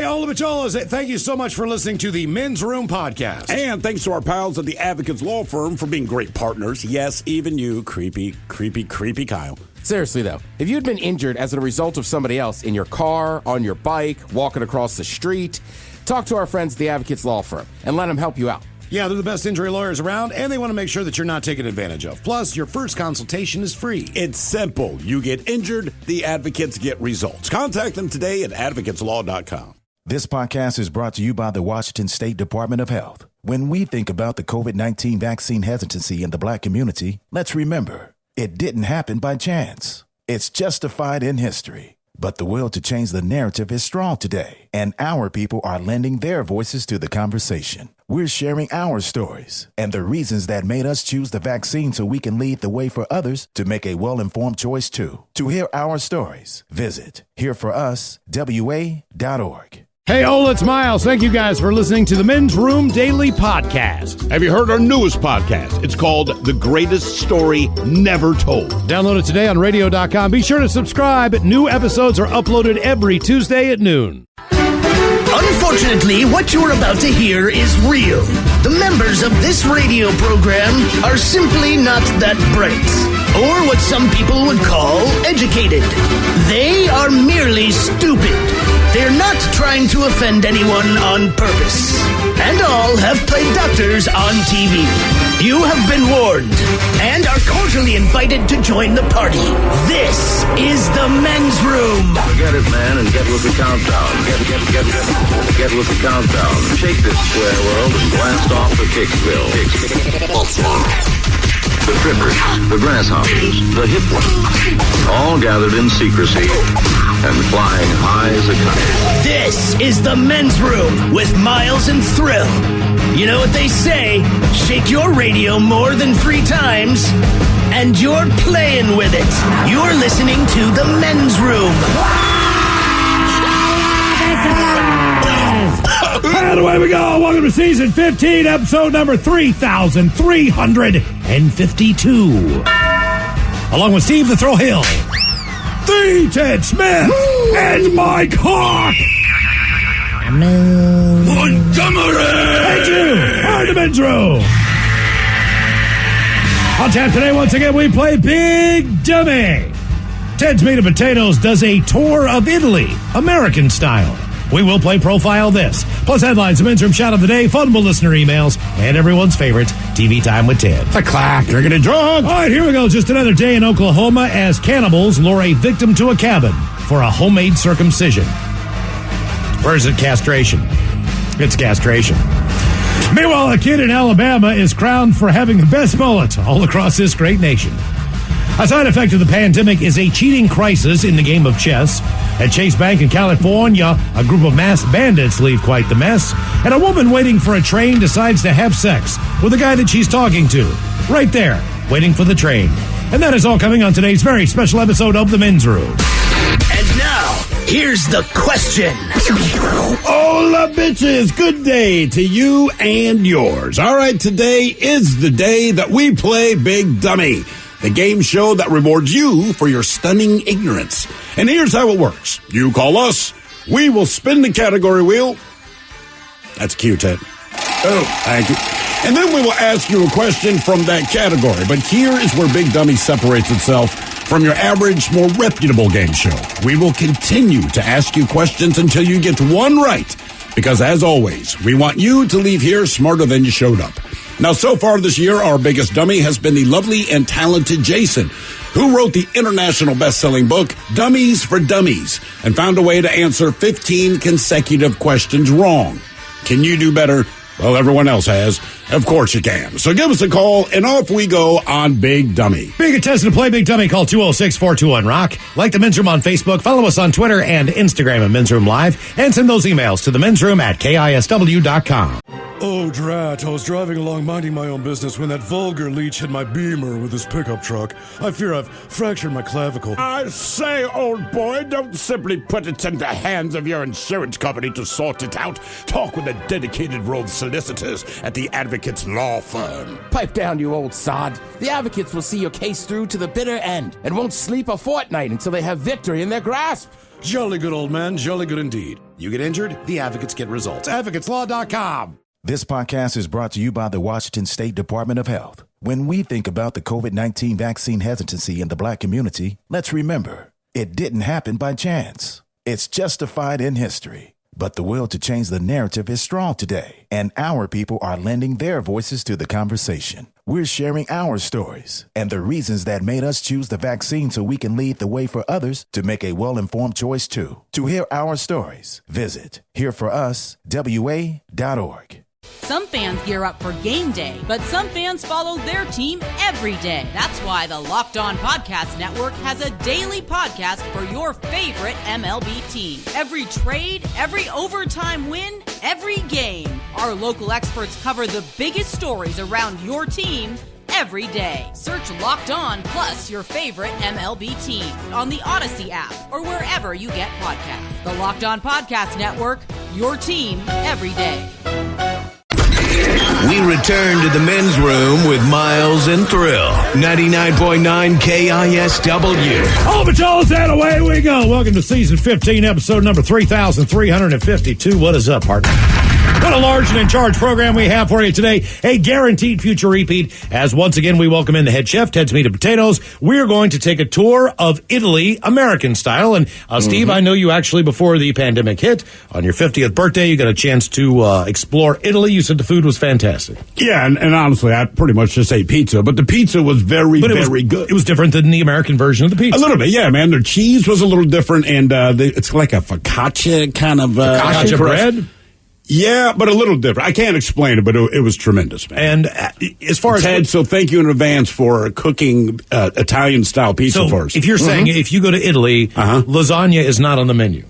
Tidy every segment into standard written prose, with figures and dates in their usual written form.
Hey, Ola Bicholas, thank you so much for listening to the Men's Room podcast. And thanks to our pals at the Advocates Law Firm for being great partners. Yes, even you, creepy Kyle. Seriously, though, if you'd been injured as a result of somebody else in your car, on your bike, walking across the street, talk to our friends at the Advocates Law Firm and let them help you out. Yeah, they're the best injury lawyers around, and they want to make sure that you're not taken advantage of. Plus, your first consultation is free. It's simple. You get injured, the advocates get results. Contact them today at advocateslaw.com. This podcast is brought to you by the Washington State Department of Health. When we think about the COVID-19 vaccine hesitancy in the Black community, let's remember, it didn't happen by chance. It's justified in history. But the will to change the narrative is strong today, and our people are lending their voices to the conversation. We're sharing our stories and the reasons that made us choose the vaccine so we can lead the way for others to make a well-informed choice too. To hear our stories, visit hereforuswa.org. Hey, Ola, it's Miles. Thank you guys for listening to the Men's Room Daily Podcast. Have you heard our newest podcast? It's called The Greatest Story Never Told. Download it today on radio.com. Be sure to subscribe. New episodes are uploaded every Tuesday at noon. Unfortunately, what you're about to hear is real. The members of this radio program are simply not that bright, or what some people would call educated. They are merely stupid. They're not trying to offend anyone on purpose. And all have played doctors on TV. You have been warned and are cordially invited to join the party. This is the Men's Room. Forget it, man, and get with the countdown. Get with the countdown. Shake this square world and blast off for Kicksville. The trippers, the grasshoppers, the hip ones, all gathered in secrecy and flying high as a kite. This is the Men's Room with Miles and Thrill. You know what they say, shake your radio more than 3 times, and you're playing with it. You're listening to the Men's Room. And away we go. Welcome to season 15, episode number 3,352. Along with Steve the Thrill Hill, the Ted Smith, and Mike Hawk. Montgomery! And you are the Men's Room. On tap today, once again, we play Big Dummy. Ted's Made of Potatoes does a tour of Italy, American style. We will play Profile This, plus headlines, the Men's Room Shout of the Day, funable listener emails, and everyone's favorite, TV Time with Ted. The clack, drinking and drunk. All right, here we go. Just another day in Oklahoma as cannibals lure a victim to a cabin for a homemade circumcision. Or is it castration? It's castration. Meanwhile, a kid in Alabama is crowned for having the best mullet all across this great nation. A side effect of the pandemic is a cheating crisis in the game of chess. At Chase Bank in California, a group of masked bandits leave quite the mess, and a woman waiting for a train decides to have sex with a guy that she's talking to, right there, waiting for the train. And that is all coming on today's very special episode of The Men's Room. And now, here's the question. Hola, bitches. Good day to you and yours. All right, today is the day that we play Big Dummy, the game show that rewards you for your stunning ignorance. And here's how it works. You call us, we will spin the category wheel. That's cute, Ted. Oh, thank you. And then we will ask you a question from that category. But here is where Big Dummy separates itself from your average, more reputable game show. We will continue to ask you questions until you get one right. Because as always, we want you to leave here smarter than you showed up. Now, so far this year, our biggest dummy has been the lovely and talented Jason, who wrote the international best-selling book, Dummies for Dummies, and found a way to answer 15 consecutive questions wrong. Can you do better? Well, everyone else has. Of course you can. So give us a call, and off we go on Big Dummy. Being a test to play Big Dummy, call 206-421-ROCK. Like the Men's Room on Facebook, follow us on Twitter and Instagram at Men's Room Live, and send those emails to the Men's Room at KISW.com. Oh, drat. I was driving along minding my own business when that vulgar leech hit my Beamer with his pickup truck. I fear I've fractured my clavicle. I say, old boy, don't simply put it in the hands of your insurance company to sort it out. Talk with the dedicated road solicitors at the Advocates Law Firm. Pipe down, you old sod. The advocates will see your case through to the bitter end and won't sleep a fortnight until they have victory in their grasp. Jolly good, old man. Jolly good indeed. You get injured, the advocates get results. AdvocatesLaw.com. This podcast is brought to you by the Washington State Department of Health. When we think about the COVID-19 vaccine hesitancy in the Black community, let's remember, it didn't happen by chance. It's justified in history. But the will to change the narrative is strong today, and our people are lending their voices to the conversation. We're sharing our stories and the reasons that made us choose the vaccine so we can lead the way for others to make a well-informed choice too. To hear our stories, visit hereforuswa.org. Some fans gear up for game day, but some fans follow their team every day. That's why the Locked On Podcast Network has a daily podcast for your favorite MLB team. Every trade, every overtime win, every game. Our local experts cover the biggest stories around your team every day. Search Locked On plus your favorite MLB team on the Odyssey app or wherever you get podcasts. The Locked On Podcast Network, your team every day. We return to the men's room with Miles and Thrill. 99.9 KISW. Oh, Patrol's that away we go. Welcome to season 15, episode number 3,352. What is up, partner? What a large and in charge program we have for you today. A guaranteed future repeat, as once again we welcome in the head chef, Ted's Meat and Potatoes. We're going to take a tour of Italy, American style. And Steve, I know you actually, before the pandemic hit, on your 50th birthday, you got a chance to explore Italy. You said the food was fantastic. Yeah, and honestly, I pretty much just ate pizza, but the pizza was very good. It was different than the American version of the pizza. A little bit, yeah, man. Their cheese was a little different, and it's like a focaccia kind of focaccia bread. Yeah, but a little different. I can't explain it, but it was tremendous, man. And as far as Ted, so thank you in advance for cooking Italian-style pizza for us. If you're saying if you go to Italy, lasagna is not on the menu.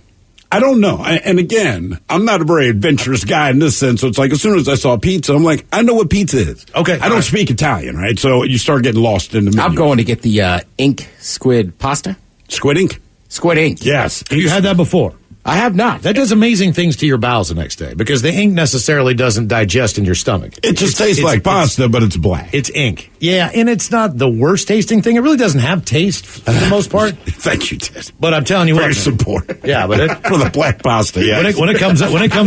I don't know. And again, I'm not a very adventurous guy in this sense. So it's like as soon as I saw pizza, I'm like, I know what pizza is. Okay. I don't speak Italian, right? So you start getting lost in the menu. I'm going to get the ink squid pasta. Squid ink? Squid ink. Yes. Have you had that before? I have not. That does amazing things to your bowels the next day because the ink necessarily doesn't digest in your stomach. It just tastes like pasta, but it's black. It's ink. Yeah, and it's not the worst tasting thing. It really doesn't have taste for the most part. Thank you, Ted. But I'm telling you Very what. support. Yeah, but for the black pasta, yeah. When it comes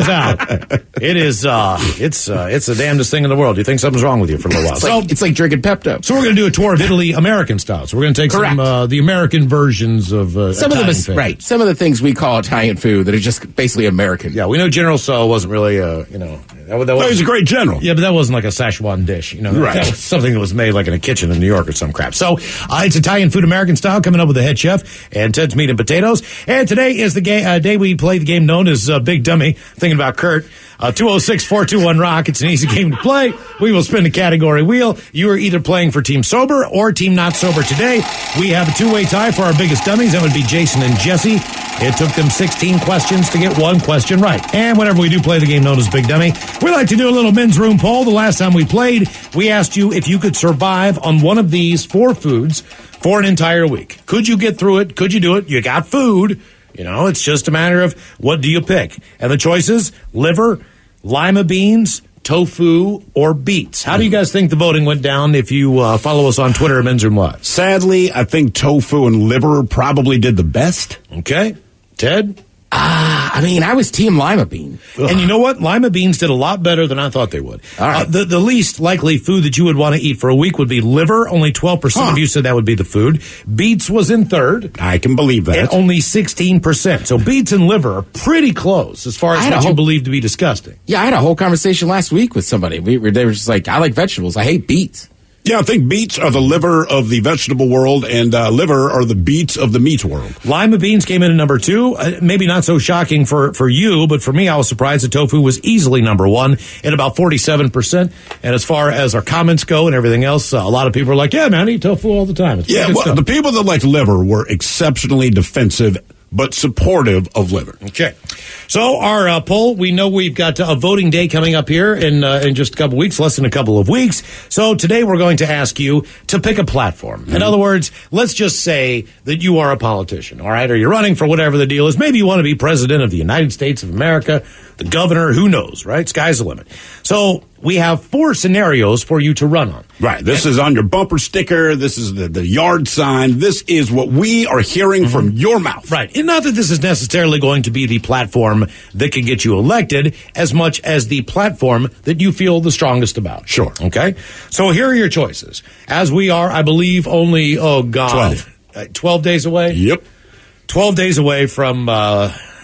out, it is it's the damnedest thing in the world. You think something's wrong with you for a little while. It's like drinking Pepto. So we're going to do a tour of Italy American style. So we're going to take some the American versions of some Italian of them, right? Some of the things we call Italian food that are just basically American. Yeah, we know General Tso wasn't really that was a great general. Yeah, but that wasn't like a Szechuan dish. Right. That was something that was made like in a kitchen in New York or some crap. So it's Italian food, American style, coming up with the head chef and Ted's Meat and Potatoes. And today is the day we play the game known as Big Dummy. Thinking about Kurt. 206-421-ROCK. It's an easy game to play. We will spin the category wheel. You are either playing for Team Sober or Team Not Sober today. We have a two-way tie for our biggest dummies. That would be Jason and Jesse. It took them 16 questions to get one question right. And whenever we do play the game known as Big Dummy, we like to do a little men's room poll. The last time we played, we asked you if you could survive on one of these 4 foods for an entire week. Could you get through it? Could you do it? You got food. It's just a matter of what do you pick. And the choices, liver, lima beans, tofu, or beets. How do you guys think the voting went down if you follow us on Twitter at Men's Room Live? Sadly, I think tofu and liver probably did the best. Okay. Ted? I was Team Lima Bean. Ugh. And you know what? Lima beans did a lot better than I thought they would. All right. The least likely food that you would want to eat for a week would be liver. Only 12% of you said that would be the food. Beets was in third. I can believe that. And only 16%. So beets and liver are pretty close as far as what you believe to be disgusting. Yeah, I had a whole conversation last week with somebody. They were just like, I like vegetables. I hate beets. Yeah, I think beets are the liver of the vegetable world, and liver are the beets of the meat world. Lima beans came in at number 2. Maybe not so shocking for you, but for me, I was surprised that tofu was easily number 1 at about 47%. And as far as our comments go and everything else, a lot of people are like, yeah, man, I eat tofu all the time. It's the people that liked liver were exceptionally defensive but supportive of liver. Okay. So our poll, we know we've got a voting day coming up here in just a couple weeks, less than a couple of weeks. So today we're going to ask you to pick a platform. Mm-hmm. In other words, let's just say that you are a politician, all right, or you're running for whatever the deal is. Maybe you want to be president of the United States of America, the governor, who knows, right? Sky's the limit. So we have 4 scenarios for you to run on. Right. This is on your bumper sticker. This is the yard sign. This is what we are hearing from your mouth. Right. And not that this is necessarily going to be the platform that can get you elected as much as the platform that you feel the strongest about. Sure. Okay. So here are your choices. As we are, I believe, only, 12 days away? Yep. 12 days away from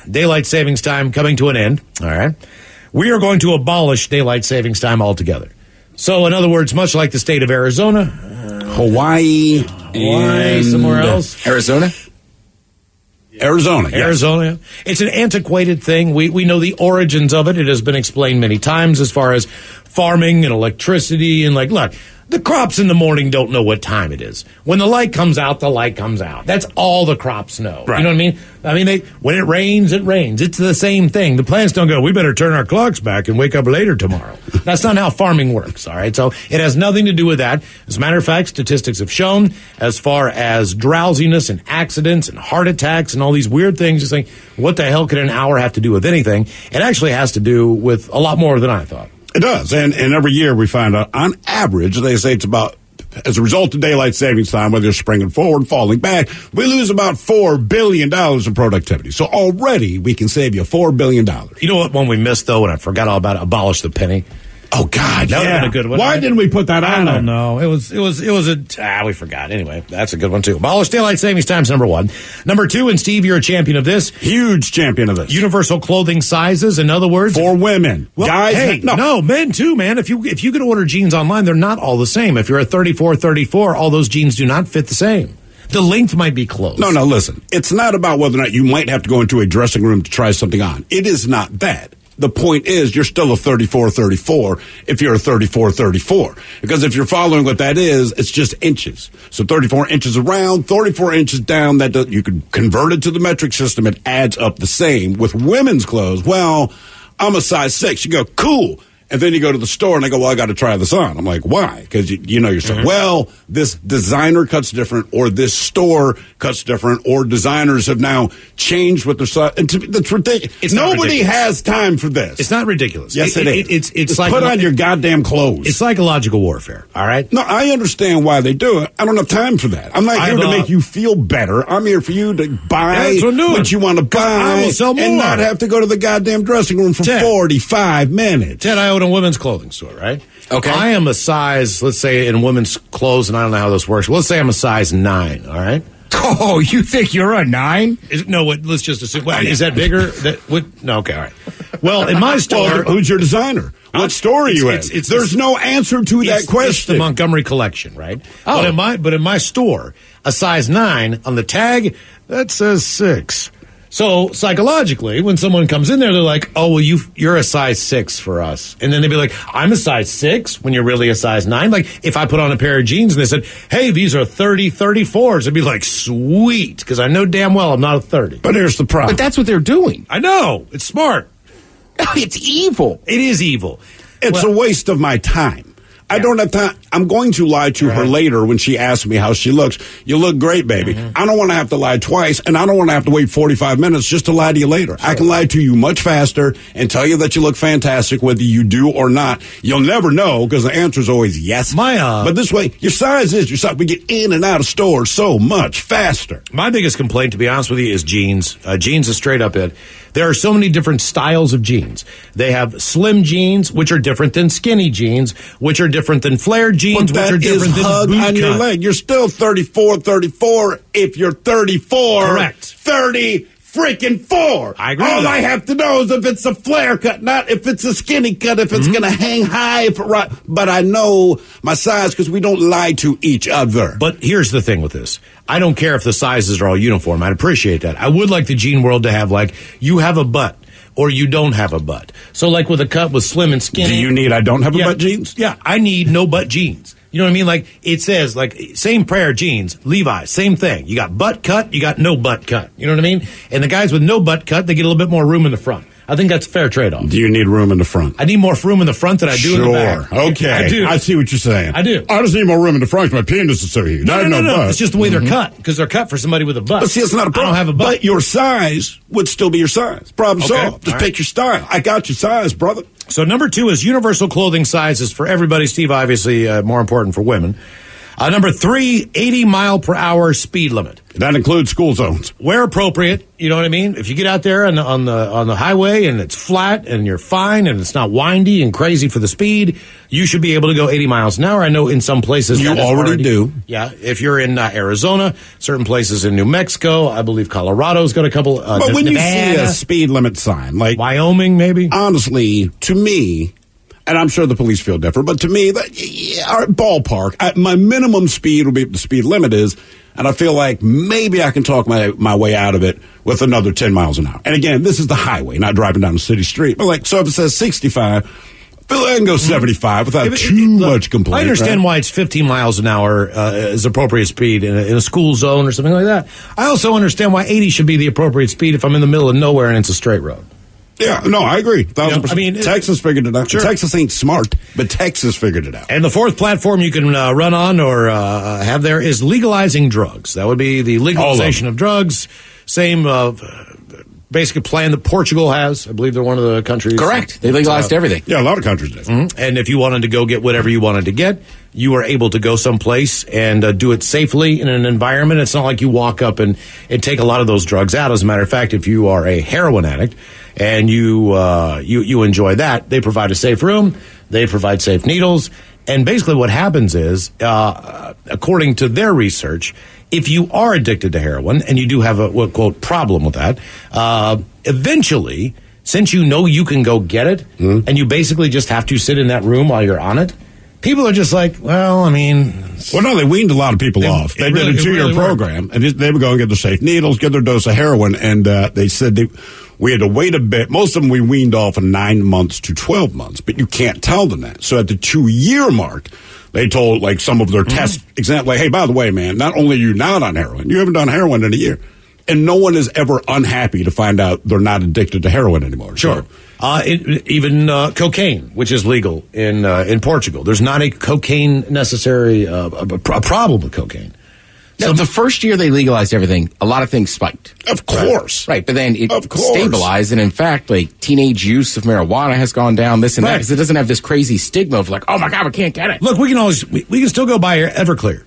daylight savings time coming to an end. All right. We are going to abolish daylight savings time altogether. So, in other words, much like the state of Arizona, Hawaii, and somewhere else. Arizona, yes. Arizona. It's an antiquated thing. We know the origins of it. It has been explained many times as far as farming and electricity and look, the crops in the morning don't know what time it is. When the light comes out, the light comes out. That's all the crops know. Right. You know what I mean? When it rains, it rains. It's the same thing. The plants don't go, we better turn our clocks back and wake up later tomorrow. That's not how farming works, all right? So it has nothing to do with that. As a matter of fact, statistics have shown as far as drowsiness and accidents and heart attacks and all these weird things, just think, what the hell could an hour have to do with anything? It actually has to do with a lot more than I thought. It does. And every year we find out, on average, they say it's about, as a result of daylight savings time, whether you're springing forward, falling back, we lose about $4 billion in productivity. So already we can save you $4 billion. You know what one we missed, though, and I forgot all about it? Abolish the penny. Oh, God, that would have been a good one. Why didn't we put that on there? I don't know. It was we forgot. Anyway, that's a good one, too. Abolish daylight savings time's number 1. Number 2, and Steve, you're a champion of this. Huge champion of this. Universal clothing sizes, in other words. For women. Well, guys, no, men too, man. If you can order jeans online, they're not all the same. If you're a 34, all those jeans do not fit the same. The length might be close. No, listen. It's not about whether or not you might have to go into a dressing room to try something on. It is not that. The point is, you're still a 34 if you're a 34. Because if you're following what that is, it's just inches. So 34 inches around, 34 inches down, you can convert it to the metric system. It adds up the same. With women's clothes, well, I'm a size 6. You go, cool. And then you go to the store and they go, well, I got to try this on. I'm like, why? Because you know yourself. Well, this designer cuts different, or this store cuts different, or designers have now changed what their size. That's ridiculous. Nobody has time for this. It's not ridiculous. Yes, it is. It's like put on your goddamn clothes. It's psychological warfare. All right. No, I understand why they do it. I don't have time for that. I'm not here to make you feel better. I'm here for you to buy what you want to buy, I will sell more, and not have to go to the goddamn dressing room for 45 minutes. Ted, I own a women's clothing store, right? Okay. I am a size, let's say, in women's clothes, and I don't know how this works. Let's say I'm a size 9, all right? Oh, you think you're a 9? Let's just assume. Is that bigger? No, okay, all right. Well, in my store... Well, who's your designer? What store are you in? There's no answer to that question. It's the Montgomery collection, right? Oh. But in my store, a size 9, on the tag, that says 6. So psychologically, when someone comes in there, they're like, "Oh, well, you're a size 6 for us," and then they'd be like, "I'm a size 6 when you're really a size 9." Like if I put on a pair of jeans and they said, "Hey, these are 34s," I'd be like, "Sweet," because I know damn well I'm not a 30. But here's the problem. But that's what they're doing. I know it's smart. It's evil. It is evil. It's a waste of my time. I don't have time. I'm going to lie to her later when she asks me how she looks. You look great, baby. I don't want to have to lie twice, and I don't want to have to wait 45 minutes just to lie to you later. Sure. I can lie to you much faster and tell you that you look fantastic, whether you do or not. You'll never know because the answer is always yes. But this way, your size is your size. We get in and out of stores so much faster. My biggest complaint, to be honest with you, is jeans. Jeans is straight up it. There are so many different styles of jeans. They have slim jeans, which are different than skinny jeans, which are different than flared jeans, which are different than hug boot on your cut. leg. You're still 34 if you're 34. Correct. 30 freaking 4. I agree All with that. I have to know is if it's a flare cut, not if it's a skinny cut, if it's going to hang high. But I know my size because we don't lie to each other. But here's the thing with this. I don't care if the sizes are all uniform. I'd appreciate that. I would like the jean world to have, like, you have a butt or you don't have a butt. So, like, with a cut with slim and skinny. Do you need I don't have a butt jeans? Yeah, I need no butt jeans. You know what I mean? Like, it says, like, same pair of jeans, Levi's, same thing. You got butt cut, you got no butt cut. You know what I mean? And the guys with no butt cut, they get a little bit more room in the front. I think that's a fair trade-off. Do you need room in the front? I need more room in the front than I do in the back. Sure. Okay. I do. I see what you're saying. I do. I just need more room in the front because my penis is so huge. No. It's just the way they're cut, because they're cut for somebody with a butt. But see, it's not a problem. I don't have a butt. But your size would still be your size. Problem solved. Just pick your style. I got your size, brother. So number 2 is universal clothing sizes for everybody. Steve, obviously more important for women. Number 3, 80-mile-per-hour speed limit. That includes school zones. Where appropriate, you know what I mean? If you get out there on the highway and it's flat and you're fine and it's not windy and crazy for the speed, you should be able to go 80 miles an hour. I know in some places you already do. Yeah, if you're in Arizona, certain places in New Mexico, I believe Colorado's got a couple. But when Nevada, you see a speed limit sign, like Wyoming, maybe. Honestly, to me. And I'm sure the police feel different, but to me, our ballpark, my minimum speed will be what the speed limit is, and I feel like maybe I can talk my way out of it with another 10 miles an hour. And again, this is the highway, not driving down the city street. But so if it says 65, I feel like I can go 75 without too much complaint. I understand why it's 15 miles an hour is appropriate speed in a school zone or something like that. I also understand why 80 should be the appropriate speed if I'm in the middle of nowhere and it's a straight road. Yeah, no, I agree. 1,000%. I mean, Texas figured it out. Sure. Texas ain't smart, but Texas figured it out. And the 4th platform you can run on or have there is legalizing drugs. That would be the legalization of drugs. Same basic plan that Portugal has. I believe they're one of the countries. Correct. They legalized everything. Yeah, a lot of countries did. Mm-hmm. And if you wanted to go get whatever you wanted to get, you were able to go someplace and do it safely in an environment. It's not like you walk up and take a lot of those drugs out. As a matter of fact, if you are a heroin addict and you enjoy that, they provide a safe room, they provide safe needles, and basically what happens is, according to their research, if you are addicted to heroin and you do have a quote problem with that, eventually, since you know you can go get it, and you basically just have to sit in that room while you're on it, people are just like, well, I mean... Well, no, they weaned a lot of people off. They did a 2-year program, and they would go and get the safe needles, get their dose of heroin, and they said we had to wait a bit. Most of them we weaned off in 9 months to 12 months, but you can't tell them that. So at the 2-year mark, they told, like, some of their test exam, like, hey, by the way, man, not only are you not on heroin, you haven't done heroin in a year. And no one is ever unhappy to find out they're not addicted to heroin anymore. Sure. Even cocaine, which is legal in Portugal. There's not a cocaine necessary, a problem with cocaine. So the first year they legalized everything, a lot of things spiked. Of course. Right, but then it stabilized, and in fact, like, teenage use of marijuana has gone down, this and that, because it doesn't have this crazy stigma of like, oh my God, we can't get it. Look, we can still go buy Everclear.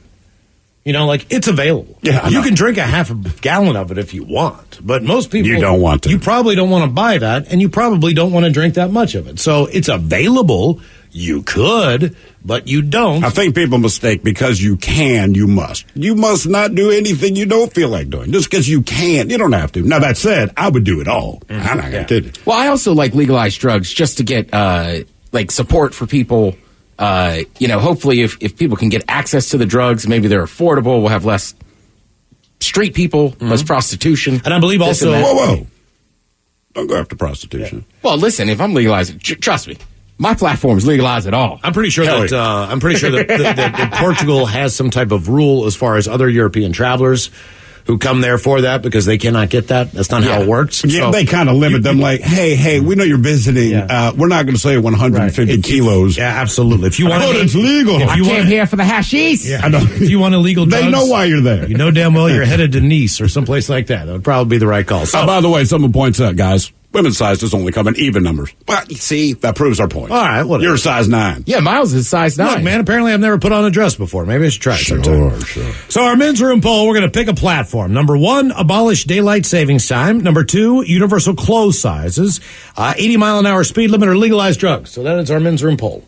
You know, like, it's available. Yeah, you can drink a half a gallon of it if you want, but most people... You don't want to. You probably don't want to buy that, and you probably don't want to drink that much of it. So it's available. You could, but you don't. I think people mistake because you can, you must. You must not do anything you don't feel like doing. Just because you can, you don't have to. Now, that said, I would do it all. I'm not going to do it. Well, I also like legalized drugs just to get, support for people. Hopefully if people can get access to the drugs, maybe they're affordable, we'll have less street people, less prostitution. And I believe also... Whoa. Don't go after prostitution. Yeah. Well, listen, if I'm legalizing, trust me, my platform is legalized at all. I'm pretty sure that Portugal has some type of rule as far as other European travelers who come there for that because they cannot get that. That's not how it works. Yeah, so, they kind of limit them like, hey, we know you're visiting. Yeah. We're not going to say 150 kilos. Yeah, absolutely. If you want it's legal. I came here for the hashish. Yeah, I know. If you want illegal drugs, they know why you're there. You know damn well you're headed to Nice or someplace like that. That would probably be the right call. So, by the way, someone points out, guys, women's sizes only come in even numbers. But, see, that proves our point. All right, whatever. You're a size 9. Yeah, Miles is size 9. Look, man, apparently I've never put on a dress before. Maybe I should try it sometime. Sure. So our men's room poll, we're going to pick a platform. Number 1, abolish daylight savings time. Number 2, universal clothes sizes. 80-mile-an-hour speed limit or legalized drugs. So that is our men's room poll.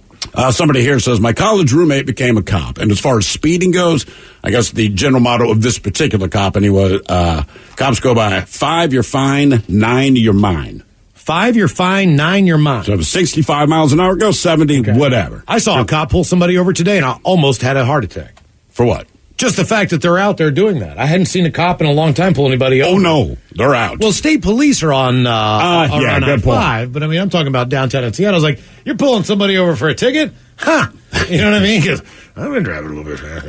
Somebody here says, my college roommate became a cop. And as far as speeding goes, I guess the general motto of this particular cop, anyway, cops go by 5, you're fine, 9, you're mine. 5, you're fine, 9, you're mine. So if it's 65 miles an hour, go 70, whatever. I saw a cop pull somebody over today, and I almost had a heart attack. For what? Just the fact that they're out there doing that. I hadn't seen a cop in a long time pull anybody over. Oh, no. They're out. Well, state police are on around I-5, but I mean, I'm talking about downtown in Seattle. I was like, you're pulling somebody over for a ticket? Huh. You know what I mean? Because I've been driving a little bit fast.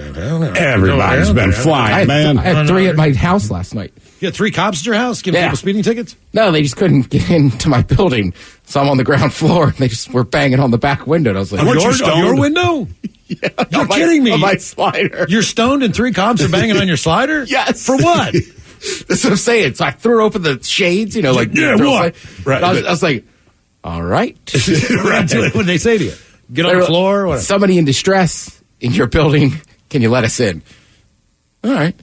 Everybody's been flying, man. I had 3 at my house last night. You got 3 cops at your house giving people speeding tickets? No, they just couldn't get into my building. So I'm on the ground floor. And they just were banging on the back window. And I was like, on your window? Yeah, You're kidding me. On my slider. You're stoned and 3 cops are banging on your slider? Yes. For what? That's what I'm saying. So I threw open the shades, what? Right. I was like, all right. What did they say to you? Get on the floor? Or what? Somebody in distress in your building. Can you let us in? All right.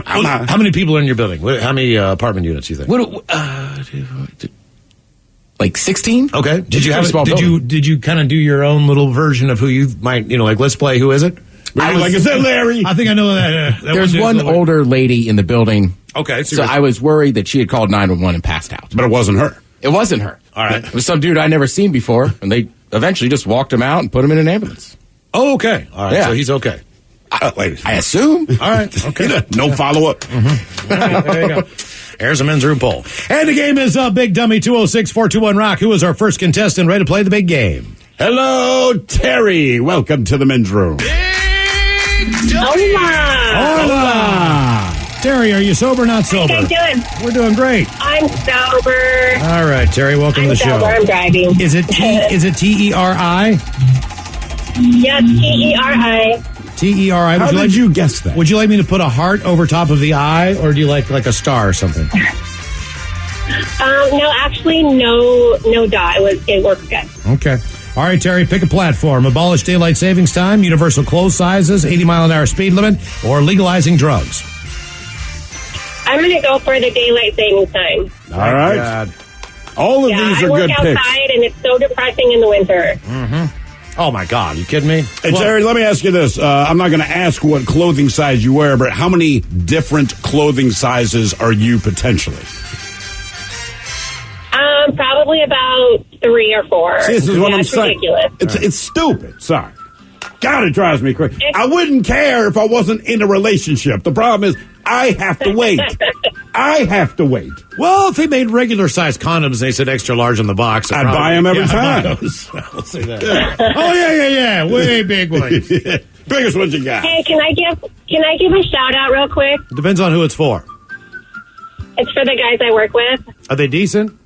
How many people are in your building? How many apartment units do you think? Like 16? Okay. Did you kind of do your own little version of who you might, let's play Who Is It? Is that Larry? I think I know that. There's one older lady in the building. Okay. So I was worried that she had called 911 and passed out. But it wasn't her. It wasn't her. All right. It was some dude I'd never seen before, and they eventually just walked him out and put him in an ambulance. Oh, okay. All right. Yeah. So he's okay. I assume. All right. Okay. No follow-up. Mm-hmm. All right, there you go. There's a men's room poll. And the game is Big Dummy 206-421-ROCK. Who is our first contestant ready to play the big game? Hello, Terry. Welcome to the men's room. Hola. Terry, are you sober or not sober? How you doing? We're doing great. I'm sober. All right, Terry, welcome to the show. I'm driving. Is it T-E-R-I? Yes, T-E-R-I. T-E-R-I. How did you guess that? Would you like me to put a heart over top of the I, or do you like a star or something? No, actually, no dot. It worked good. Okay. All right, Terry, pick a platform. Abolish daylight savings time, universal clothes sizes, 80-mile-an-hour speed limit, or legalizing drugs. I'm going to go for the daylight savings time. All right. God. All of these are good picks. I picks. work outside, and it's so depressing in the winter. Mm-hmm. Oh, my God. You kidding me? Hey, Terry, let me ask you this. I'm not going to ask what clothing size you wear, but how many different clothing sizes are you potentially? Probably about 3 or 4. See, this is what I'm saying. Ridiculous. It's stupid. Sorry. God, it drives me crazy. I wouldn't care if I wasn't in a relationship. The problem is I have to wait. I have to wait. Well, if they made regular size condoms, they said extra large on the box. I'd buy them every time. I'll say that. Oh, yeah. Way big ones. Biggest ones you got. Hey, can I give a shout out real quick? Depends on who it's for. It's for the guys I work with. Are they decent?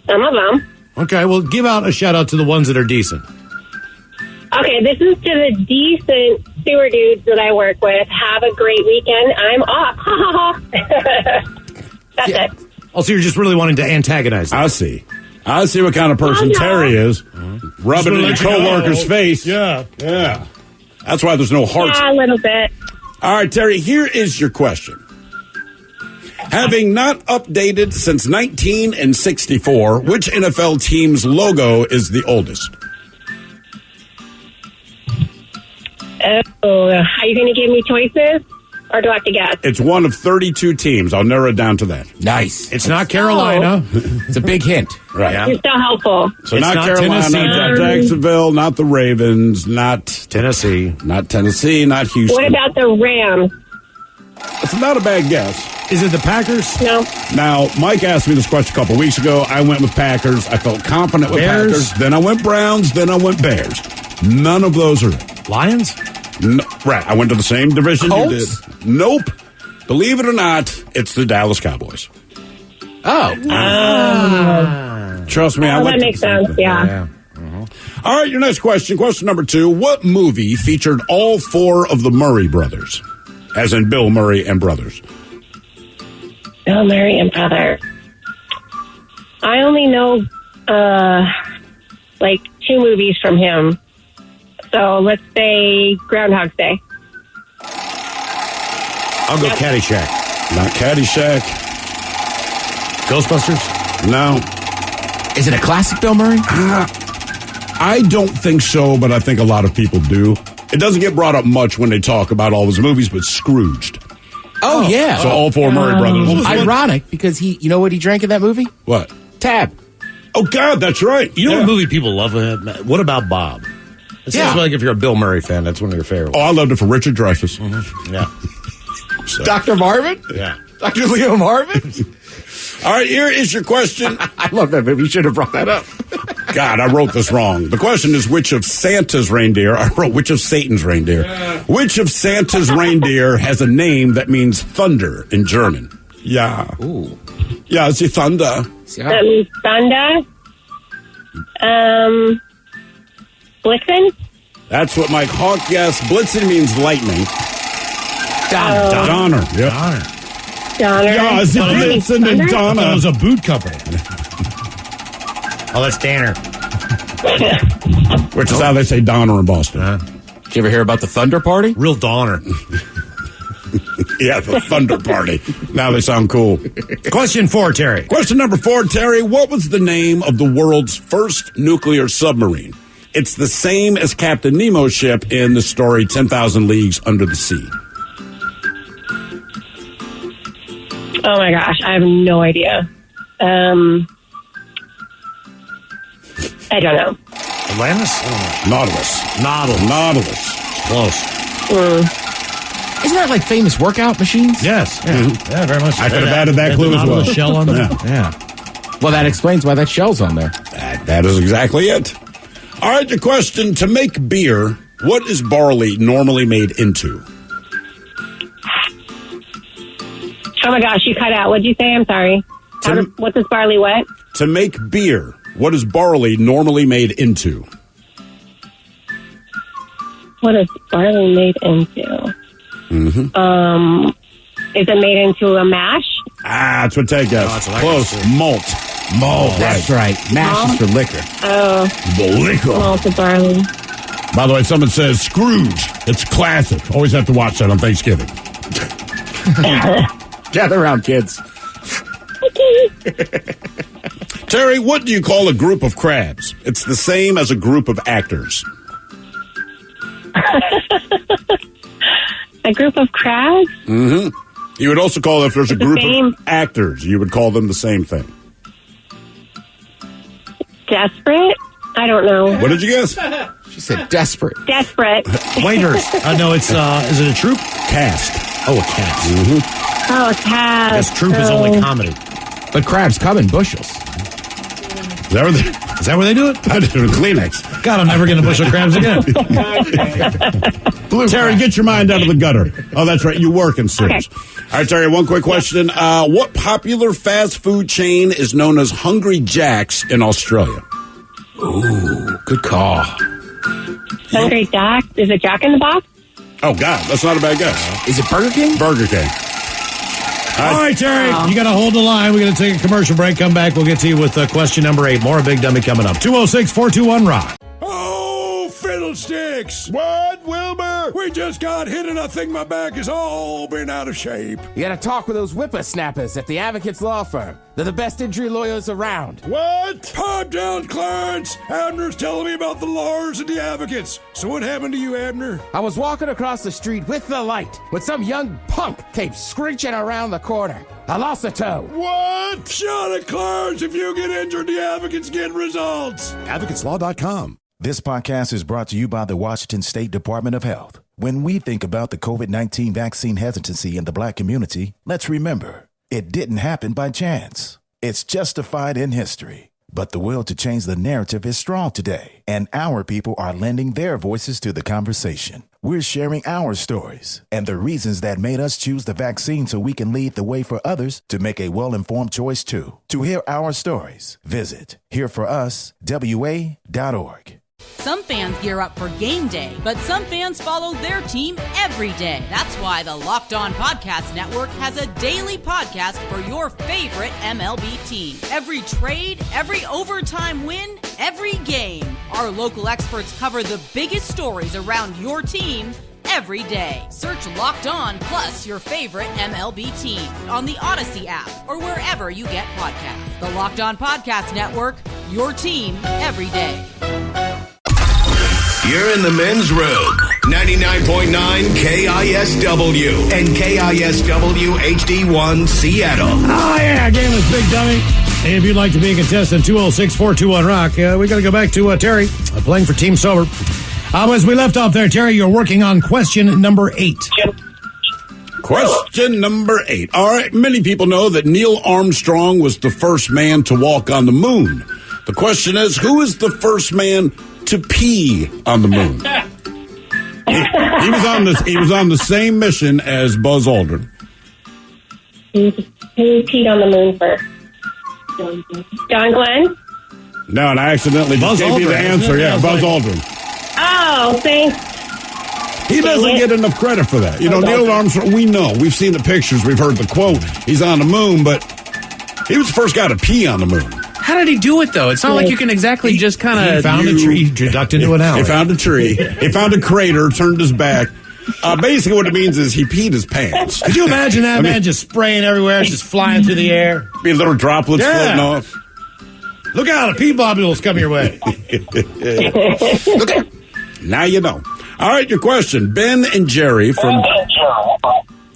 Some of them. Okay, well, give out a shout out to the ones that are decent. Okay, this is to the decent sewer dudes that I work with. Have a great weekend. I'm off. That's it. Oh, so you're just really wanting to antagonize them. I see what kind of person Terry is. Rubbing it in a coworker's face. Yeah. That's why there's no heart. Yeah, a little bit. All right, Terry, here is your question. Having not updated since 1964, which NFL team's logo is the oldest? Oh, are you going to give me choices, or do I have to guess? It's one of 32 teams. I'll narrow it down to that. Nice. It's not Carolina. It's a big hint. Right. Yeah. You're so helpful. So It's not not Carolina, Tennessee. not Jacksonville, not the Ravens, not Tennessee, not Houston. What about the Rams? It's not a bad guess. Is it the Packers? No. Now, Mike asked me this question a couple weeks ago. I went with Packers. I felt confident with Bears? Packers. Then I went Browns. Then I went Bears. None of those are it. Lions? No, right. I went to the same division Colts? you did. Nope. Believe it or not, it's the Dallas Cowboys. Oh. Trust me, I Oh, went that to makes the same sense, thing. yeah. All right, your next question. Question number 2. What movie featured all 4 of the Murray brothers? As in Bill Murray and brothers. Bill Murray and brother. I only know, 2 movies from him. So let's say Groundhog's Day. I'll go Caddyshack. Not Caddyshack. Ghostbusters? No. Is it a classic, Bill Murray? I don't think so, but I think a lot of people do. It doesn't get brought up much when they talk about all his movies, but Scrooged. Oh, yeah. So all 4 Murray brothers. Ironic, because you know what he drank in that movie? What? Tab. Oh, God, that's right. You know what movie people love? What about Bob? It sounds like if you're a Bill Murray fan, that's one of your favorites. Oh, I loved it for Richard Dreyfuss. Yeah. Dr. Marvin? Yeah. Dr. Leo Marvin? All right, here is your question. I love that movie. You should have brought that up. God, I wrote this wrong. The question is which of Santa's reindeer, I wrote which of Satan's reindeer, which of Santa's reindeer has a name that means thunder in German? Yeah. Ooh. Yeah, it's the thunder. Thunder. Blitzen? That's what Mike Hawk guessed. Blitzen means lightning. Donner. Yep. Donner. Yeah, it's Blitzen and Donner. It was a boot company. Oh, that's Danner. Which is how they say Donner in Boston. Did you ever hear about the Thunder Party? Real Donner. Yeah, the Thunder Party. Now they sound cool. Question 4, Terry. Question number 4, Terry. What was the name of the world's first nuclear submarine? It's the same as Captain Nemo's ship in the story 10,000 Leagues Under the Sea. Oh my gosh, I have no idea. I don't know. Atlantis? Nautilus. Close. Isn't that like famous workout machines? Yes. Yeah, yeah, very much. I could have added that clue as well. Shell on there. Yeah. Well, that explains why that shell's on there. That is exactly it. All right, your question. To make beer, what is barley normally made into? Oh my gosh, you cut out. What'd you say? I'm sorry. What does barley what? To make beer, what is barley normally made into? What is barley made into? Mm-hmm. Is it made into a mash? That's what Ted guessed. Close. Malt. That's right. Mash is for liquor. Oh. The liquor. Malted barley. By the way, someone says Scrooge. It's classic. Always have to watch that on Thanksgiving. Gather around, kids. Terry, what do you call a group of crabs? It's the same as a group of actors. A group of crabs? Mm-hmm. You would also call, if there's a group of actors, you would call them the same thing. Desperate? I don't know. What did you guess? She said desperate. Desperate. Waiters. No, it's, is it a troupe? Cast. Oh, a cast. Mm-hmm. Oh, a cast. Yes, troupe is only comedy. But crabs come in bushels. Is that where they do it? I do it in Kleenex. God, I'm never getting a bushel of crabs again. Terry, get your mind out of the gutter. Oh, that's right. You work in Sears. Okay. All right, Terry, one quick question. What popular fast food chain is known as Hungry Jack's in Australia? Ooh, good call. Hungry Jack? Is it Jack in the Box? Oh, God, that's not a bad guess. Is it Burger King? Burger King. All right, Terry, you got to hold the line. We're going to take a commercial break. Come back. We'll get to you with question number 8. More Big Dummy coming up. 206-421-ROCK. Oh, fiddlesticks! What, Wilbur? We just got hit and I think my back is all been out of shape. You gotta talk with those whippersnappers at the Advocates Law Firm. They're the best injury lawyers around. What? Pipe down, Clarence. Abner's telling me about the lawyers and the advocates. So what happened to you, Abner? I was walking across the street with the light when some young punk came screeching around the corner. I lost a toe. What? Shut it, Clarence. If you get injured, the advocates get results. AdvocatesLaw.com. This podcast is brought to you by the Washington State Department of Health. When we think about the COVID-19 vaccine hesitancy in the Black community, let's remember, it didn't happen by chance. It's justified in history. But the will to change the narrative is strong today, and our people are lending their voices to the conversation. We're sharing our stories and the reasons that made us choose the vaccine so we can lead the way for others to make a well-informed choice too. To hear our stories, visit hereforuswa.org. Some fans gear up for game day, but some fans follow their team every day. That's why the Locked On Podcast Network has a daily podcast for your favorite MLB team. Every trade, every overtime win, every game. Our local experts cover the biggest stories around your team every day. Search Locked On plus your favorite MLB team on the Odyssey app or wherever you get podcasts. The Locked On Podcast Network, your team every day. You're in the men's room. 99.9 KISW and KISW HD1 Seattle. Oh, yeah, game is Big Dummy. Hey, if you'd like to be a contestant, 206-421-ROCK. We got to go back to Terry playing for Team Sober. As we left off there, Terry, you're working on question number 8. Question number 8. All right, many people know that Neil Armstrong was the first man to walk on the moon. The question is, who is the first man to pee on the moon? He was on the same mission as Buzz Aldrin. Who peed on the moon first? John Glenn? No, and I accidentally just gave you the answer. Yeah, Buzz Aldrin. Oh, thanks. He doesn't get enough credit for that. You know, Neil Armstrong, we know. We've seen the pictures. We've heard the quote. He's on the moon, but he was the first guy to pee on the moon. How did he do it, though? It's not like you can exactly just kind of... He found a tree, ducked into an alley. He found a tree. He found a crater, turned his back. Basically what it means is he peed his pants. Could you imagine that, man, just spraying everywhere, just flying through the air? Be little droplets floating off. Look out, a pee globule's coming your way. Look out. Now you know. All right, your question. Ben and Jerry from... What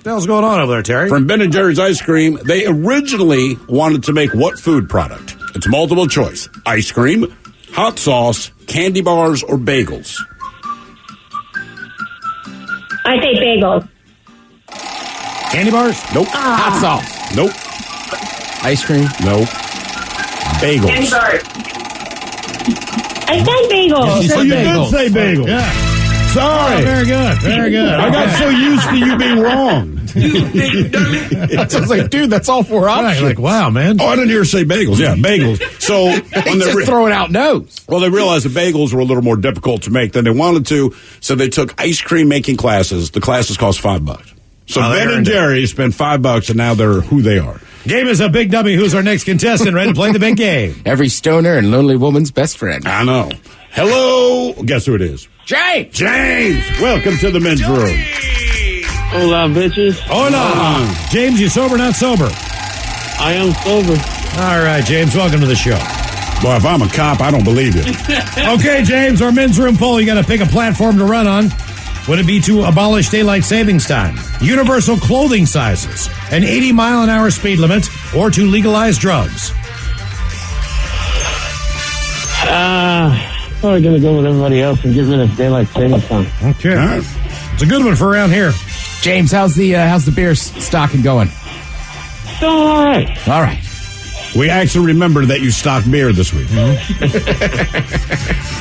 the hell's going on over there, Terry? From Ben and Jerry's Ice Cream, they originally wanted to make what food product? It's multiple choice. Ice cream, hot sauce, candy bars, or bagels? I say bagels. Candy bars? Nope. Hot sauce? Nope. Ice cream? Nope. Bagels. Candy bars. I said bagels. You did say bagels. Yeah. Sorry. Oh, very good. Very good. I got so used to you being wrong. I was like, dude, that's all four options. Right, like, wow, man. Oh, I didn't hear you say bagels. Yeah, bagels. So when He's just throwing out no's. Well, they realized the bagels were a little more difficult to make than they wanted to, so they took ice cream making classes. The classes cost $5. So Ben and Jerry spent $5, and now they're who they are. Game is a big dummy. Who's our next contestant? Ready to play the big game? Every stoner and lonely woman's best friend. I know. Hello. Guess who it is? James. James. Welcome to the men's room. Hola, bitches. Hola. James, you sober, not sober? I am sober. All right, James, welcome to the show. Boy, if I'm a cop, I don't believe you. Okay, James, our men's room poll. You got to pick a platform to run on. Would it be to abolish daylight savings time, universal clothing sizes, an 80-mile-an-hour speed limit, or to legalize drugs? Probably going to go with everybody else and get rid of daylight savings time. Okay. Right. It's a good one for around here. James, how's the beer stocking going? Still all right. All right. We actually remembered that you stocked beer this week. Mm-hmm.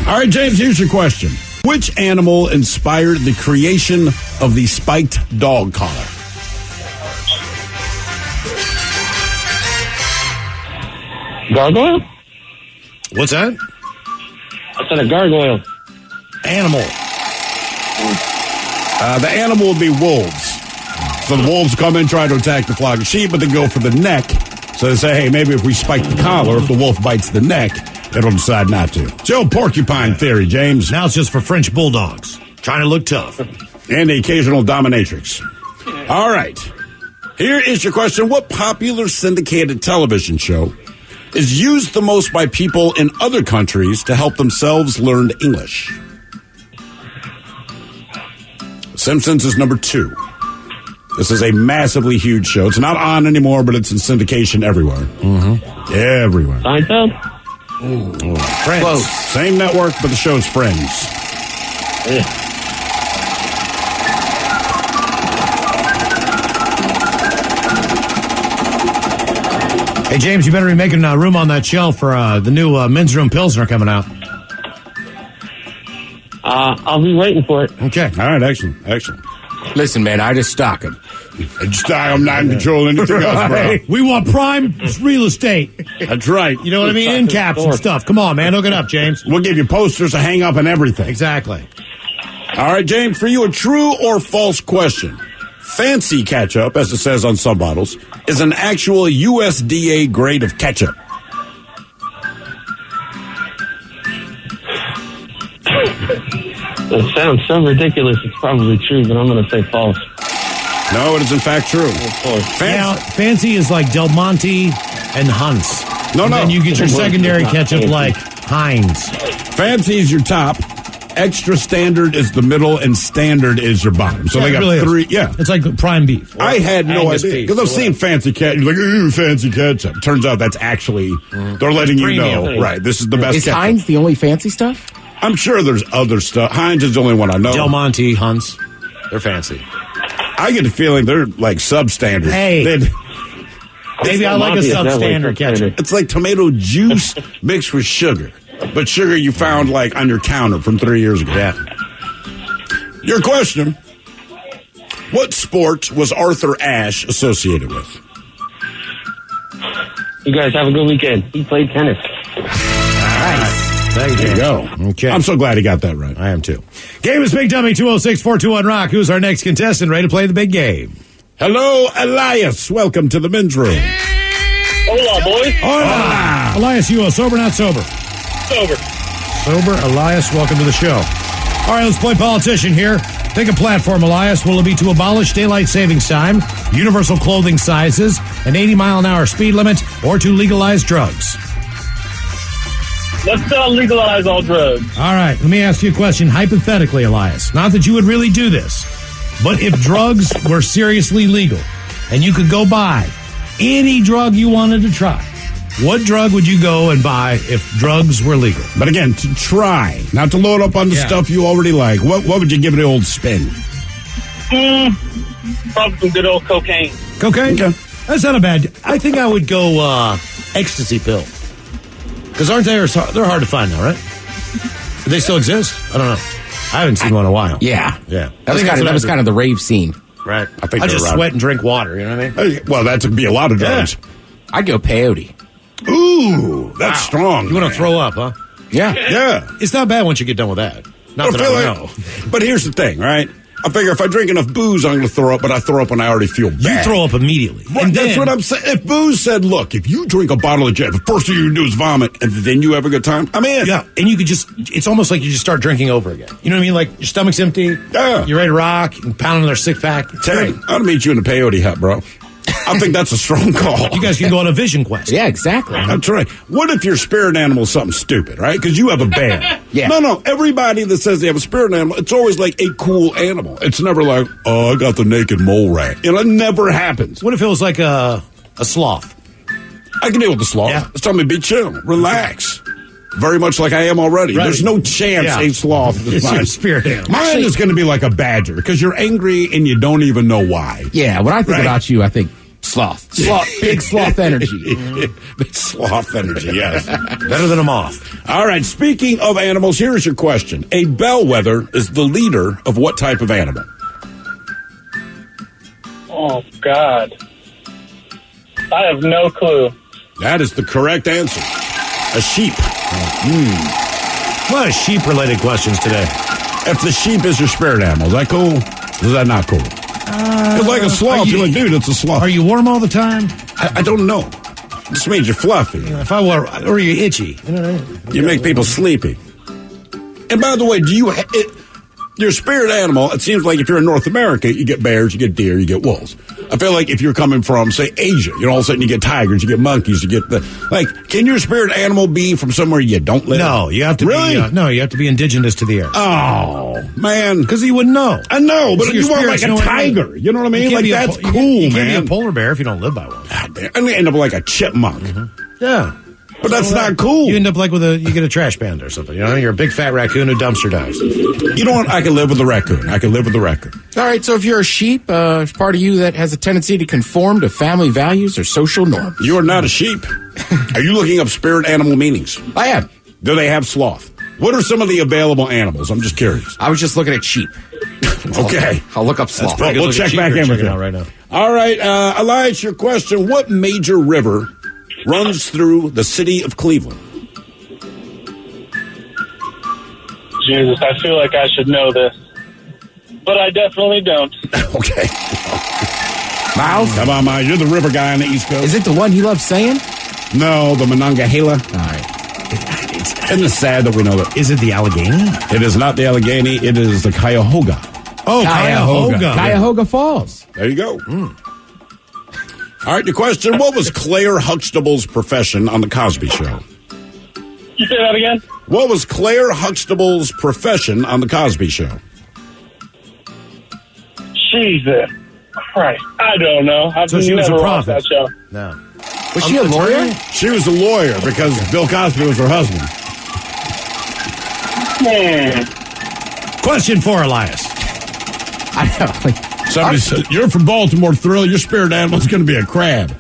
All right, James, here's your question. Which animal inspired the creation of the spiked dog collar? Gargoyle? What's that? I said a gargoyle. Animal. The animal would be wolves. So the wolves come in, try to attack the flock of sheep, but they go for the neck. So they say, hey, maybe if we spike the collar, if the wolf bites the neck, it'll decide not to. It's the old porcupine theory, James. Now it's just for French bulldogs. Trying to look tough. And the occasional dominatrix. All right. Here is your question. What popular syndicated television show is used the most by people in other countries to help themselves learn English? Simpsons is number 2. This is a massively huge show. It's not on anymore, but it's in syndication everywhere. Mm-hmm. Everywhere. Seinfeld? Ooh. Friends. Close. Same network, but the show's Friends. Yeah. Hey, James, you better be making room on that shelf for the new men's room Pilsner coming out. I'll be waiting for it. Okay. All right, excellent. Excellent. Listen, man, I just stock them. I'm not in control of anything else, bro. We want prime real estate. That's right. You know what I mean? End caps and stuff. Come on, man. Hook it up, James. We'll give you posters to hang up and everything. Exactly. All right, James, for you, a true or false question. Fancy ketchup, as it says on some bottles, is an actual USDA grade of ketchup. It sounds so ridiculous, it's probably true, but I'm going to say false. No, it is in fact true. Fancy is like Del Monte and Hunt's. No. And you get your secondary ketchup like Heinz. Fancy is your top. Extra standard is the middle, and standard is your bottom. So they got really 3. Yeah, it's like prime beef. I had no Angus idea beef, because I've seen fancy ketchup. You're like, ooh, fancy ketchup. Turns out that's actually they're letting you know, right? This is the best. Is ketchup. Heinz the only fancy stuff? I'm sure there's other stuff. Heinz is the only one I know. Del Monte, Hunt's, they're fancy. I get the feeling they're like substandard. Hey. Maybe I like a substandard ketchup. It's like tomato juice mixed with sugar. But sugar you found like on your counter from 3 years ago. Yeah. Your question. What sport was Arthur Ashe associated with? You guys have a good weekend. He played tennis. Nice. There you go. Okay. I'm so glad he got that right. I am too. Game is Big Dummy 206-421-ROCK. Who's our next contestant ready to play the big game? Hello, Elias. Welcome to the men's room. Hola, boys. Hola. Elias, you sober, not sober? Sober. Sober. Elias, welcome to the show. All right, let's play politician here. Pick a platform, Elias. Will it be to abolish daylight savings time, universal clothing sizes, an 80-mile-an-hour speed limit, or to legalize drugs? Let's legalize all drugs. All right, let me ask you a question hypothetically, Elias. Not that you would really do this, but if drugs were seriously legal and you could go buy any drug you wanted to try, what drug would you go and buy if drugs were legal? But again, to try, not to load up on the stuff you already like. What would you give it the old spin? Probably some good old cocaine. Cocaine? Okay. That's not a bad... I think I would go ecstasy pill. Because aren't they... They're hard to find now, right? Do they still exist? I don't know. I haven't seen one in a while. Yeah. Yeah. That was kind of the rave scene. Right. I think I just sweat and drink water, you know what I mean? Well, that would be a lot of drugs. Yeah. I'd go peyote. Ooh, that's strong. You want to throw up, huh? Yeah. Yeah. It's not bad once you get done with that. Not that I would know. But here's the thing, right? I figure if I drink enough booze, I'm going to throw up, but I throw up when I already feel bad. You throw up immediately. Right, and that's what I'm saying. If booze said, look, if you drink a bottle of Jet, the first thing you do is vomit, and then you have a good time, I'm in. Yeah, and you could just, it's almost like you just start drinking over again. You know what I mean? Like, your stomach's empty, you're ready to rock, and pound another six-pack. Hey, I'll meet you in the peyote hut, bro. I think that's a strong call. You guys can go on a vision quest. Yeah, exactly. That's right. What if your spirit animal is something stupid, right? Because you have a bear. Yeah. No. Everybody that says they have a spirit animal, it's always like a cool animal. It's never like, oh, I got the naked mole rat. It never happens. What if it was like a sloth? I can deal with the sloth. Yeah. It's telling me be chill, relax. Very much like I am already. Right. There's no chance a sloth is It's mine. your spirit animal. Mine is going to be like a badger because you're angry and you don't even know why. Yeah, when I think about you, I think sloth. Big sloth energy. Big sloth energy, yes. Better than a moth. All right, speaking of animals, here's your question. A bellwether is the leader of what type of animal? Oh, God. I have no clue. That is the correct answer. A sheep. A lot of sheep-related questions today. If the sheep is your spirit animal, is that cool? Is that not cool? It's like a sloth. You're like, dude, it's a sloth. Are you warm all the time? I don't know. This means you're fluffy. If I were, or are you itchy? You make people sleepy. And by the way, your spirit animal, it seems like if you're in North America, you get bears, you get deer, you get wolves. I feel like if you're coming from, say, Asia, all of a sudden you get tigers, you get monkeys, you get can your spirit animal be from somewhere you don't live? No, you have to really? No, you have to be indigenous to the area. Oh, man. Because you wouldn't know. I know, but So you your want like spirits a know what I mean. tiger. You know what I mean? You Like, can't be that's a, cool, you man. can't be a polar bear if you don't live by one. God damn. I'm going to end up like a chipmunk. Yeah. But that's not cool. You end up like you get a trash panda or something. You're a big fat raccoon who dumpster dives. You know what? I can live with the raccoon. All right, so if you're a sheep, it's part of you that has a tendency to conform to family values or social norms. You are not a sheep. Are you looking up spirit animal meanings? I am. Do they have sloth? What are some of the available animals? I'm just curious. I was just looking at sheep. Okay. I'll look up sloth. We'll check back in with you right now. All right, Elias, your question. What major river runs through the city of Cleveland? Jesus, I feel like I should know this. But I definitely don't. Okay. Miles? Come on, Miles. You're the river guy on the East Coast. Is it the one he loves saying? No, the Monongahela. All right. Isn't it sad that we know that? Is it the Allegheny? It is not the Allegheny. It is the Cuyahoga. Oh, Cuyahoga. Cuyahoga Falls. There you go. All right, your question. What was Claire Huxtable's profession on The Cosby Show? You say that again? What was Claire Huxtable's profession on The Cosby Show? Jesus Christ. I don't know. I've So she was a never watched prophet. that show. No. Was she a lawyer? She was a lawyer because Bill Cosby was her husband. Question 4, Elias. I know. Somebody said, you're from Baltimore, Thrill. Your spirit animal is going to be a crab.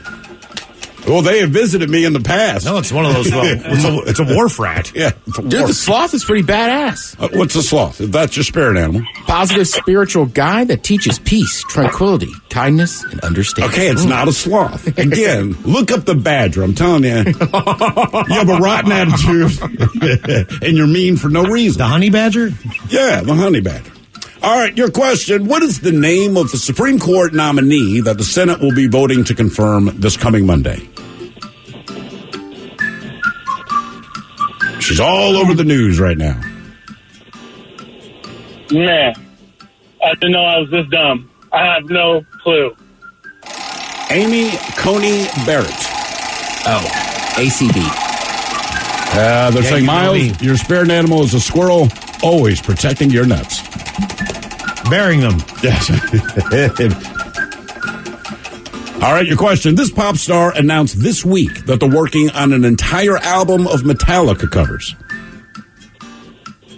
Well, they have visited me in the past. No, it's one of those. It's a wharf rat. Yeah. Dude, the sloth is pretty badass. What's a sloth? That's your spirit animal. Positive spiritual guide that teaches peace, tranquility, kindness, and understanding. Okay, it's not a sloth. Again, look up the badger. I'm telling you. You have a rotten attitude, and you're mean for no reason. The honey badger? Yeah, the honey badger. All right, your question. What is the name of the Supreme Court nominee that the Senate will be voting to confirm this coming Monday? She's all over the news right now. Man, I didn't know I was this dumb. I have no clue. Amy Coney Barrett. Oh, ACB. They're saying, Miles, your spirit animal is a squirrel, always protecting your nuts. Burying them. Yes. All right, your question. This pop star announced this week that they're working on an entire album of Metallica covers.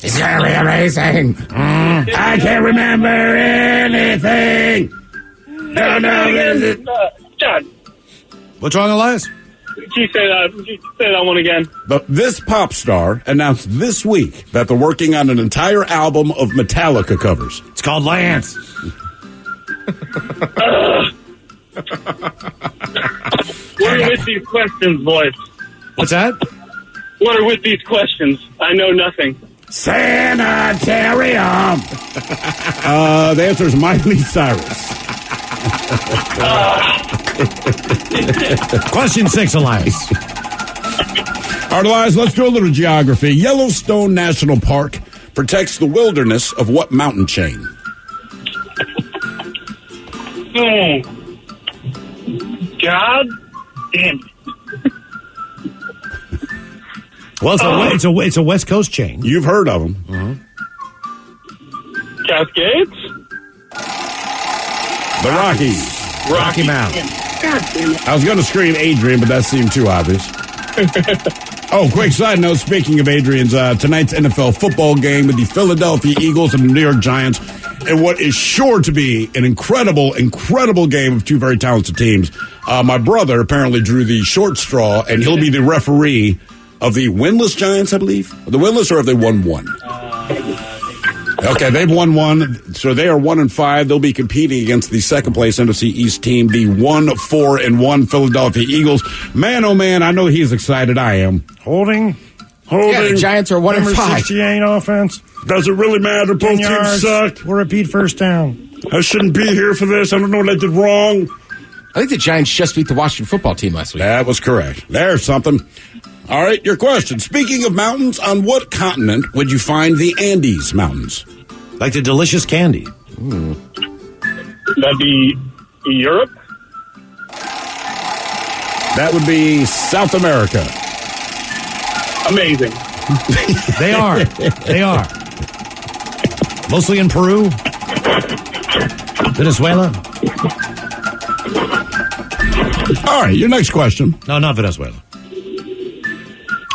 It's going to be amazing. I can't remember anything. John, What's wrong, Elias? could you say that one again? But this pop star announced this week that they're working on an entire album of Metallica covers. It's called Lance. What are with these questions, boys? What's that? What are with these questions? I know nothing. Sanitarium. The answer is Miley Cyrus. Question 6, Elias. All right, Elias, let's do a little geography. Yellowstone National Park protects the wilderness of what mountain chain? God damn it. Well, it's a West Coast chain. You've heard of them. Cascades? The Rockies. Rocky Mountain. God damn it. I was going to scream Adrian, but that seemed too obvious. Oh, quick side note. Speaking of Adrian's, tonight's NFL football game with the Philadelphia Eagles and the New York Giants, and what is sure to be an incredible, incredible game of two very talented teams. My brother apparently drew the short straw, and he'll be the referee of the winless Giants, I believe. The winless, or have they won one? Okay, they've won one, so they are 1-5. They'll be competing against the second place NFC East team, the 1-4-1 Philadelphia Eagles. Man, oh man, I know he's excited. I am. Holding. Yeah, the Giants are 1-5. 68 offense. Does it really matter? Both teams suck. We'll repeat first down. I shouldn't be here for this. I don't know what I did wrong. I think the Giants just beat the Washington football team last week. That was correct. There's something. All right, your question. Speaking of mountains, on what continent would you find the Andes Mountains? Like the delicious candy. That'd be Europe? That would be South America. Amazing. They are. They are. Mostly in Peru. Venezuela. All right, your next question. No, not Venezuela.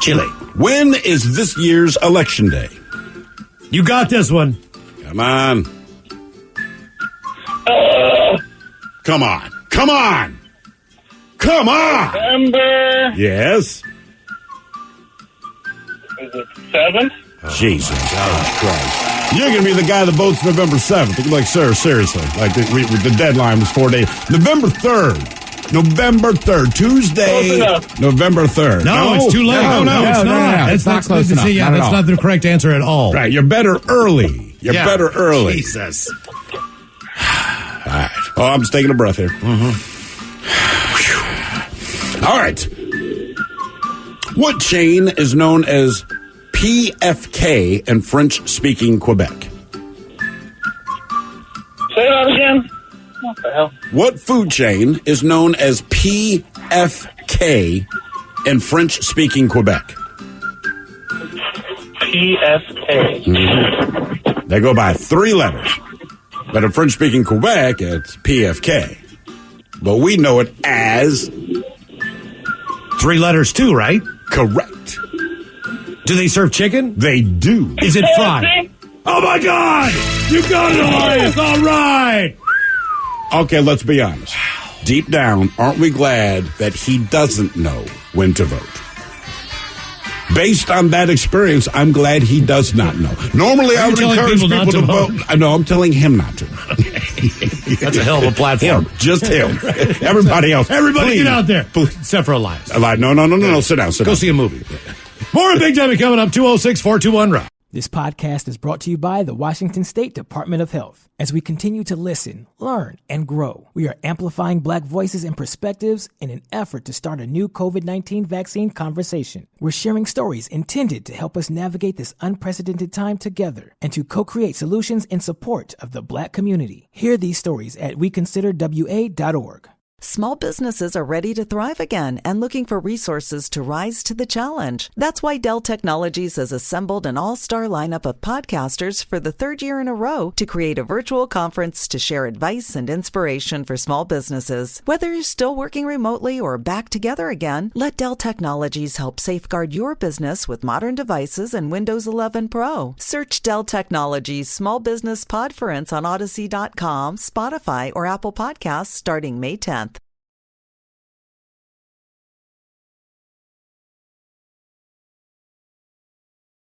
Chile. When is this year's election day? You got this one. Come on. Come on. Come on. Come on. November. Yes. Is it 7th? Jesus Christ. You're going to be the guy that votes November 7th. Like, sir, seriously. Like, the deadline was 4 days. November 3rd. November 3rd. Tuesday. November 3rd. No, it's too late. No, it's not. It's not close enough. Yeah, that's not the correct answer at all. Right. You're better early. You're better early. Jesus. All right. Oh, I'm just taking a breath here. All right. What chain is known as PFK in French-speaking Quebec? Say that again. What the hell? What food chain is known as PFK in French-speaking Quebec? PFK. They go by 3 letters. But in French-speaking Quebec, it's PFK. But we know it as 3 letters too, right? correct. Do they serve chicken? They do. Is it fried? Oh, my God! You got it, Elias! All right! Okay, let's be honest. deep down, aren't we glad that he doesn't know when to vote? Based on that experience, I'm glad he does not know. Normally, I would encourage people to vote. No, I'm telling him not to. That's a hell of a platform. Just him. Everybody else. Everybody please. Get out there. Except for Elias. No. Sit down. Go see a movie. More of Big Dummy coming up, 206-421-ROCK. This podcast is brought to you by the Washington State Department of Health. As we continue to listen, learn, and grow, we are amplifying Black voices and perspectives in an effort to start a new COVID-19 vaccine conversation. We're sharing stories intended to help us navigate this unprecedented time together and to co-create solutions in support of the Black community. Hear these stories at weconsiderwa.org. Small businesses are ready to thrive again and looking for resources to rise to the challenge. That's why Dell Technologies has assembled an all-star lineup of podcasters for the third year in a row to create a virtual conference to share advice and inspiration for small businesses. Whether you're still working remotely or back together again, let Dell Technologies help safeguard your business with modern devices and Windows 11 Pro. Search Dell Technologies Small Business Podference on Odyssey.com, Spotify, or Apple Podcasts starting May 10th.